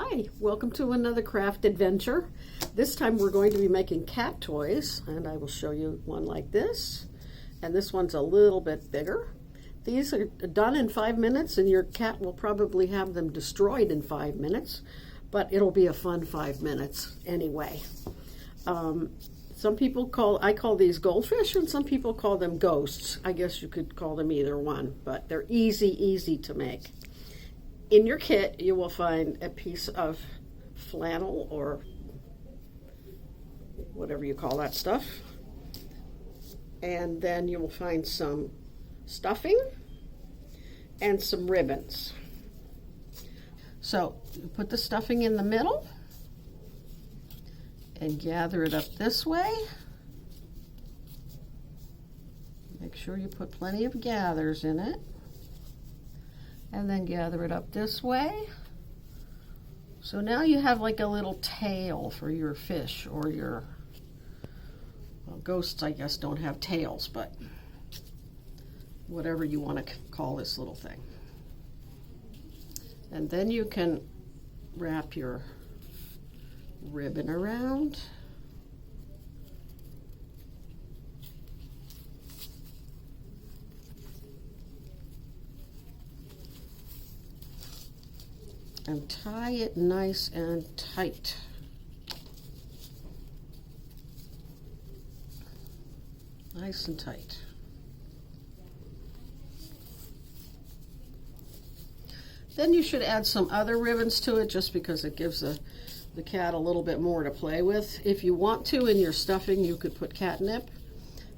Hi, welcome to another craft adventure. This time we're going to be making cat toys, and I will show you one like this. And this one's a little bit bigger. These are done in 5 minutes, and your cat will probably have them destroyed in 5 minutes, but it'll be a fun 5 minutes anyway. I call these goldfish, and some people call them ghosts. I guess you could call them either one, but they're easy to make. In your kit, you will find a piece of flannel or whatever you call that stuff. And then you will find some stuffing and some ribbons. So you put the stuffing in the middle and gather it up this way. Make sure you put plenty of gathers in it. And then gather it up this way. So now you have like a little tail for your fish or your, well, ghosts I guess don't have tails, but whatever you want to call this little thing. And then you can wrap your ribbon around. And tie it nice and tight. Nice and tight. Then you should add some other ribbons to it just because it gives the cat a little bit more to play with. If you want to, in your stuffing, you could put catnip.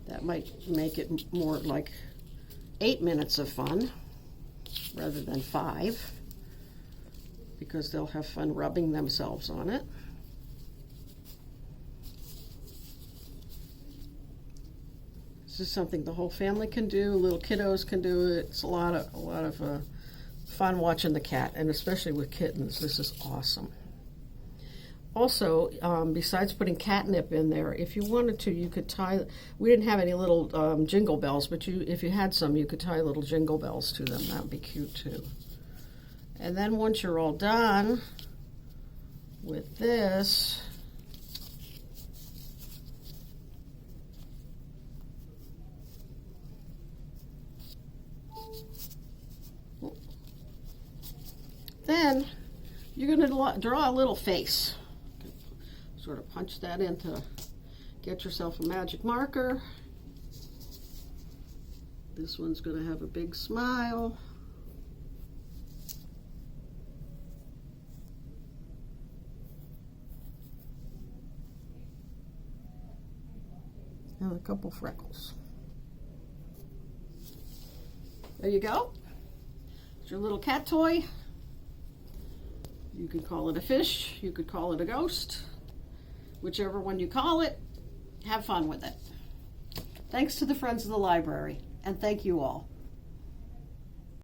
That might make it more like 8 minutes of fun rather than 5. Because they'll have fun rubbing themselves on it. This is something the whole family can do. Little kiddos can do it. It's a lot of fun watching the cat, and especially with kittens. This is awesome. Also, besides putting catnip in there, if you wanted to, you could tie. We didn't have any little jingle bells, but if you had some, you could tie little jingle bells to them. That would be cute too. And then once you're all done with this, then you're going to draw a little face. Sort of punch that in to get yourself a magic marker. This one's going to have a big smile. And a couple freckles. There you go. It's your little cat toy. You could call it a fish, you could call it a ghost. Whichever one you call it, have fun with it. Thanks to the Friends of the Library, and thank you all.